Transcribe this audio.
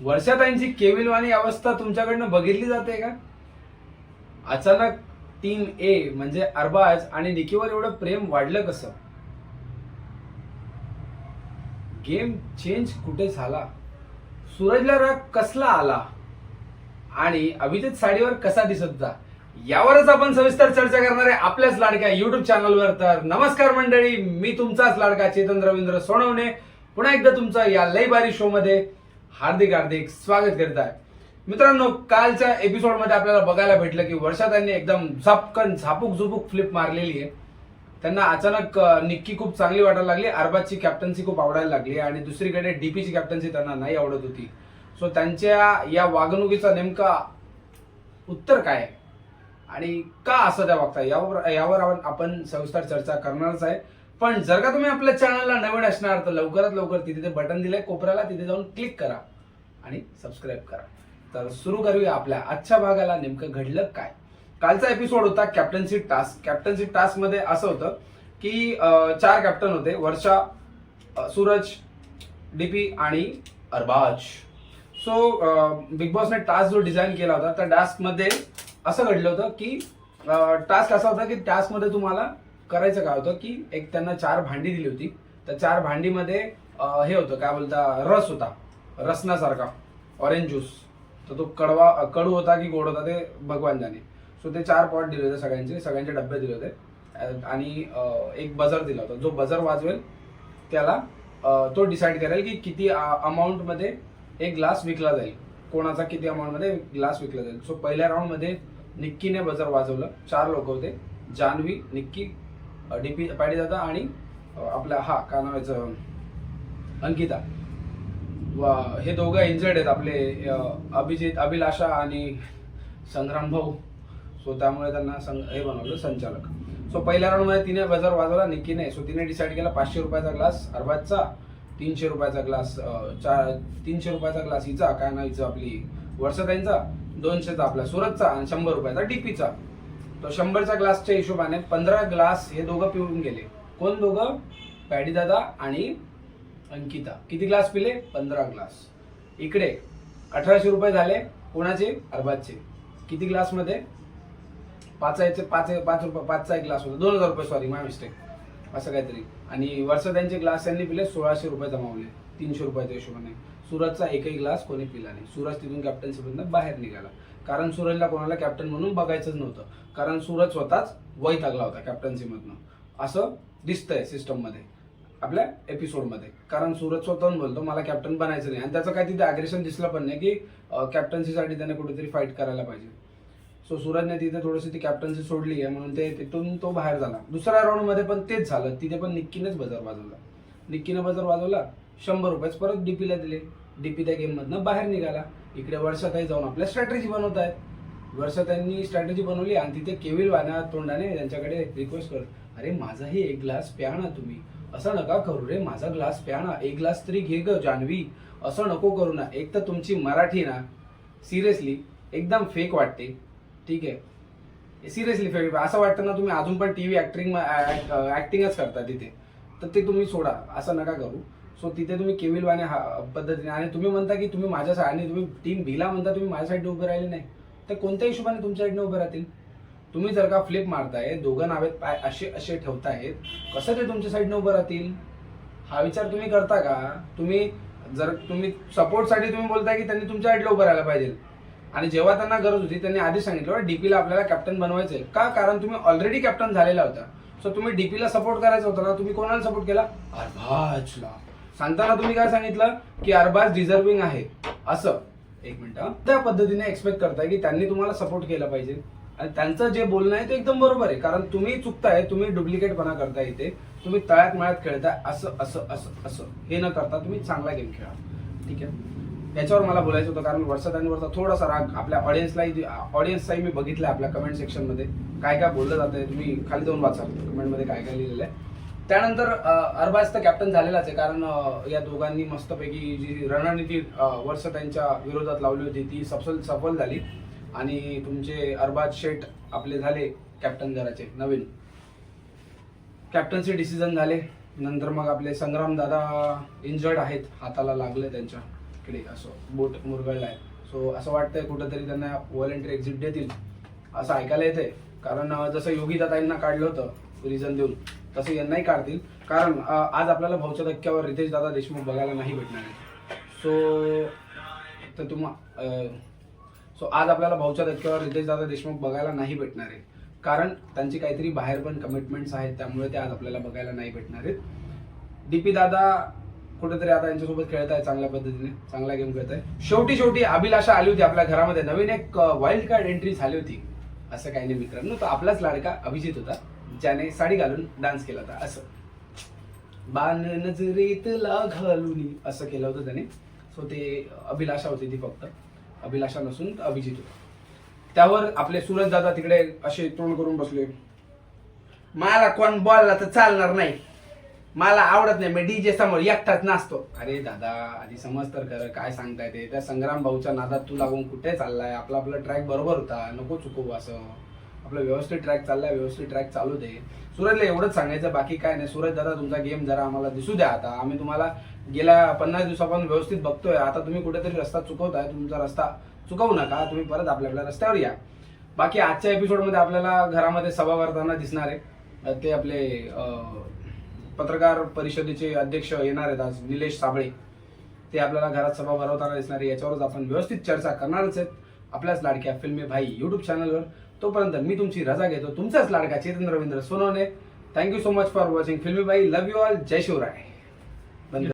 वर्षाताईंची केविलवाणी अवस्था तुमच्याकडनं बघितली जाते का? अचानक टीम ए म्हणजे अरबाज आणि निकीवर एवढं प्रेम वाढलं कसं? गेम चेंज कुठे झाला? सूरजला राग कसला आला? आणि अभिजित साडीवर कसा दिसत जा? यावरच आपण सविस्तर चर्चा करणार आहे आपल्याच लाडक्या युट्यूब चॅनलवर. तर नमस्कार मंडळी, मी तुमचाच लाडका चेतन रवींद्र सोनवणे पुन्हा एकदा तुमचं या लई बारी शो मध्ये हार्दिक हार्दिक स्वागत करीत आहे. मित्रांनो, कालच्या एपिसोड मध्ये आपल्याला बघायला भेटलं की वर्षाताईंनी एकदम झपकन झापूक झुपूक फ्लिप मारलेली आहे. त्यांना अचानक निक्की खूप चांगली वाटायला लागली, अरबाजची कॅप्टन्सी खूप आवडायला लागली आणि दुसरीकडे डीपीची कॅप्टन्सी त्यांना नाही आवडत होती. सो त्यांच्या या वागणुकीचा नेमका उत्तर काय आणि का असं त्या वागता यावर आपण सविस्तर चर्चा करणारच आहे. पण जर का तुम्ही आपल्या चॅनलला नवीन असणार तर लवकरात लवकर तिथे ते बटन दिलंय कोपऱ्याला, तिथे जाऊन क्लिक करा आणि सबस्क्राईब करा. तर सुरू करूया आपल्या आजच्या भागाला. नेमकं घडलं काय? कालचा एपिसोड होता कॅप्टन्सी टास्क. कॅप्टन्सी टास्क मध्ये असं होतं की 4 कॅप्टन होते, वर्षा, सूरज, डीपी आणि अरबाज. सो बिग बॉसने टास्क जो डिझाईन केला होता त्या टास्क मध्ये असं घडलं होतं की टास्क असा होता की टास्क मध्ये तुम्हाला करायचं काय होतं की एक त्यांना 4 भांडी दिली होती. त्या 4 भांडीमध्ये हे होतं, काय बोलता, रस होता, रसनासारखा ऑरेंज ज्यूस. तर तो कडू होता की गोड होता ते भगवान जाणे. सो ते 4 पॉट दिले होते, सगळ्यांचे डब्बे दिले होते आणि एक बजर दिला होता. जो बजर वाजवेल त्याला तो डिसाईड करेल की किती अमाऊंट मध्ये एक ग्लास विकला जाईल, कोणाचा किती अमाऊंट मध्ये ग्लास विकला जाईल. सो पहिल्या राऊंड मध्ये निक्कीने बजर वाजवलं. 4 लोक होते, जान्हवी, निक्की, डीपी पाडीदादा आणि आपला काय नावाचं अंकिता. हे दोघं इंजर्ड आहेत आपले अभिजित, अभिलाषा आणि संग्राम भाऊ. सो त्यामुळे त्यांना हे बनवलं संचालक. सो पहिल्या राऊंड मध्ये तिने बजर वाजवला निक्कीने. सो तिने डिसाईड केला 500 रुपयाचा ग्लास अरबाजचा, 300 रुपयाचा ग्लास 300 रुपयाचा ग्लास हिचा, काय नाव हिचं, आपली वर्षाताईंचा, 200चा आपला सूरजचा आणि 100 रुपयाचा डीपीचा. तो 100च्या ग्लासच्या हिशोबाने 15 ग्लास हे दोघं पिऊन गेले. कोण दोघं? पॅडीदादा आणि अंकिता. किती ग्लास पिले? 15 ग्लास. इकडे 1800 रुपये झाले कोणाचे? अरबाजचे. किती ग्लास मध्ये? 5चा एक ग्लास होता, 2000 रुपये, सॉरी माय मिस्टेक, असं काहीतरी. आणि वर्षाताईंचे ग्लास त्यांनी पिले, 1600 रुपये जमावले 300 रुपयाच्या हिशोबाने. सूरजचा एकही ग्लास कोणी पिला नाही. सूरज तिथून कॅप्टन्सीमधून बाहेर निघाला, कारण सूरजला कोणाला कॅप्टन म्हणून बघायचंच नव्हतं, कारण सूरज स्वतःच वैतागला होता कॅप्टन्सीमधनं, असं दिसतंय सिस्टम मध्ये आपल्या एपिसोड मध्ये. कारण सूरज स्वतःहून बोलतो मला कॅप्टन बनायचं नाही आणि त्याचं काही तिथे अग्रेशन दिसलं पण नाही की कॅप्टन्सीसाठी त्याने कुठेतरी फाईट करायला पाहिजे. सो सूरजने तिथे थोडीशी ती कॅप्टन्सी सोडली आहे म्हणून तिथून तो बाहेर झाला. दुसऱ्या राऊंड मध्ये पण तेच झालं, तिथे पण निक्कीनेच बजर वाजवला. निक्कीने बजर वाजवला, 100 रुपये परत डीपीला दिले. डीपी त्या गेम मधनं बाहेर निघाला. इकडे वर्षाताई जाऊन आपल्या स्ट्रॅटेजी बनवत आहेत. वर्षाताईंनी स्ट्रॅटेजी बनवली आणि तिथे केविल वाण्या तोंडाने त्यांच्याकडे रिक्वेस्ट करत, अरे माझाही एक ग्लास प्या ना तुम्ही, असं नका करू रे, माझा ग्लास प्या ना, एक ग्लास तरी घे ग जान्हवी, असं नको करू ना. एक तर तुमची मराठी ना सिरियसली एकदम फेक वाटते. ठीक आहे, सिरियसली फेक असं वाटतं ना तुम्ही अजून पण टीव्ही ऍक्टिंगच करता तिथे, तर ते तुम्ही सोडा, असं नका करू. सो तिथे तुम्ही केविल वाणे पद्धतीने, आणि तुम्ही म्हणता की तुम्ही माझ्या आणि तुम्ही टीम बीला म्हणता तुम्ही माझ्या साईडने उभे राहिले नाही, तर कोणत्या हिशोबाने तुमच्या साईडने उभे राहतील? तुम्ही जर का फ्लिप मारताय, दोघं नावेत पाय असे असे ठेवतायत, कसं ते तुमच्या साईडने उभं राहतील? हा विचार तुम्ही करता का? तुम्ही सपोर्टसाठी तुम्ही बोलताय की त्यांनी तुमच्या साईडला उभं राहायला पाहिजे, आणि जेव्हा त्यांना गरज होती त्यांनी आधी सांगितलं डीपीला आपल्याला कॅप्टन बनवायचंय का, कारण तुम्ही ऑलरेडी कॅप्टन झालेला होता. सो तुम्ही डीपीला सपोर्ट करायचा होता ना, तुम्ही कोणाला सपोर्ट केला? अरबाजला. सांगताना तुम्ही काय सांगितलं की अरबाज डिझर्विंग आहे असं. एक मिनिट, त्या पद्धतीने एक्सपेक्ट करताय की त्यांनी तुम्हाला सपोर्ट केला पाहिजे, आणि त्यांचं जे बोलणं आहे ते एकदम बरोबर आहे, कारण तुम्ही चुकताय, तुम्ही डुप्लिकेटपणा करताय इथे, तुम्ही तळ्यात मळ्यात खेळताय. असं असं असं असं हे न करता तुम्ही चांगला गेम खेळा. ठीक आहे, याच्यावर मला बोलायचं होतं, कारण वर्षाताईंवरचा थोडासा राग आपल्या ऑडियन्सलाही मी बघितलं आपल्या कमेंट सेक्शन मध्ये काय काय बोललं जातंय. तुम्ही खाली जाऊन वाचा कमेंट मध्ये काय काय लिहिलेलं आहे. त्यानंतर अरबाज तर कॅप्टन झालेलाच आहे, कारण या दोघांनी मस्तपैकी जी रणनीती वर्षाताईंच्या विरोधात लावली होती ती सफल झाली, आणि तुमचे अरबाज शेठ आपले झाले कॅप्टन घराचे नवीन. कॅप्टनचे डिसिजन झाले. नंतर मग आपले संग्राम दादा इंजर्ड आहेत, हाताला लागले त्यांच्या, इकडे असं बोट मुरगळलाय. सो असं वाटतंय कुठंतरी त्यांना व्हॉलंटरी एक्झिट देतील असं ऐकायला येतंय. कारण जसं योगिताताईंना काढलं होतं रिझन देऊन, तसं यांनाही काढतील. कारण आज आपल्याला भाऊच्या धक्क्यावर रितेश दादा देशमुख बघायला नाही भेटणार आहे. सो आज आपल्याला भाऊच्या धक्क्यावर रितेश दादा देशमुख बघायला नाही भेटणार आहे. कारण त्यांची काहीतरी बाहेर पण कमिटमेंट्स आहेत, त्यामुळे ते आज आपल्याला बघायला नाही भेटणार आहेत. डीपी दादा कुठेतरी आता यांच्यासोबत खेळत आहे, चांगल्या पद्धतीने चांगला गेम खेळत आहे. शेवटी अभिलाषा आली होती आपल्या घरामध्ये, नवीन एक वाईल्ड कार्ड एंट्री झाली होती. असं काही नाही मित्रांनो, तो आपलाच लाडका अभिजित होता, ज्याने साडी घालून डान्स केला होता. असं बाण नजरेतला घालून असं केलं होतं त्याने. सो ते अभिलाषा होती, ती फक्त अभिलाषा नसून अभिजित होता. त्यावर आपले सूरज दादा तिकडे असे तोंड करून बसले, मला कोण बोलला तर चालणार नाही, मला आवडत नाही, मी डीजे समोर एकटाच नाचतो. अरे दादा आधी समज तर खरं काय सांगताय ते. त्या संग्राम भाऊच्या नादात तू लागून कुठे चाललाय? आपला ट्रॅक बरोबर होता, नको चुकवू. असं आपलं व्यवस्थित ट्रॅक चाललाय, व्यवस्थित ट्रॅक चालू दे. सूरजला एवढंच सांगायचं, बाकी काय नाही. सूरज दादा तुमचा गेम जरा आम्हाला दिसू द्या. आता आम्ही तुम्हाला गेल्या 50 दिवसापासून व्यवस्थित बघतोय, आता तुम्ही कुठेतरी रस्ता चुकवताय, तुमचा रस्ता चुकवू नका, तुम्ही परत आपल्या रस्त्यावर या. बाकी आजच्या एपिसोडमध्ये आपल्याला घरामध्ये सभा भरताना दिसणार आहे. ते आपले पत्रकार परिषदेचे अध्यक्ष येणार आहेत आज, निलेश साबळे. ते आपल्याला घरात सभा भरवताना दिसणार आहे. याच्यावरच आपण व्यवस्थित चर्चा करणारच आहेत आपल्याच लाडक्या फिल्मी भाई यूट्यूब चॅनलवर. तोपर्यंत मी तुमची रजा घेतो, तुमचाच लाडका Chetan Ravindra Sonawane. Thank you so much for watching Filmy Bhai. Love you all. जय शिवराय.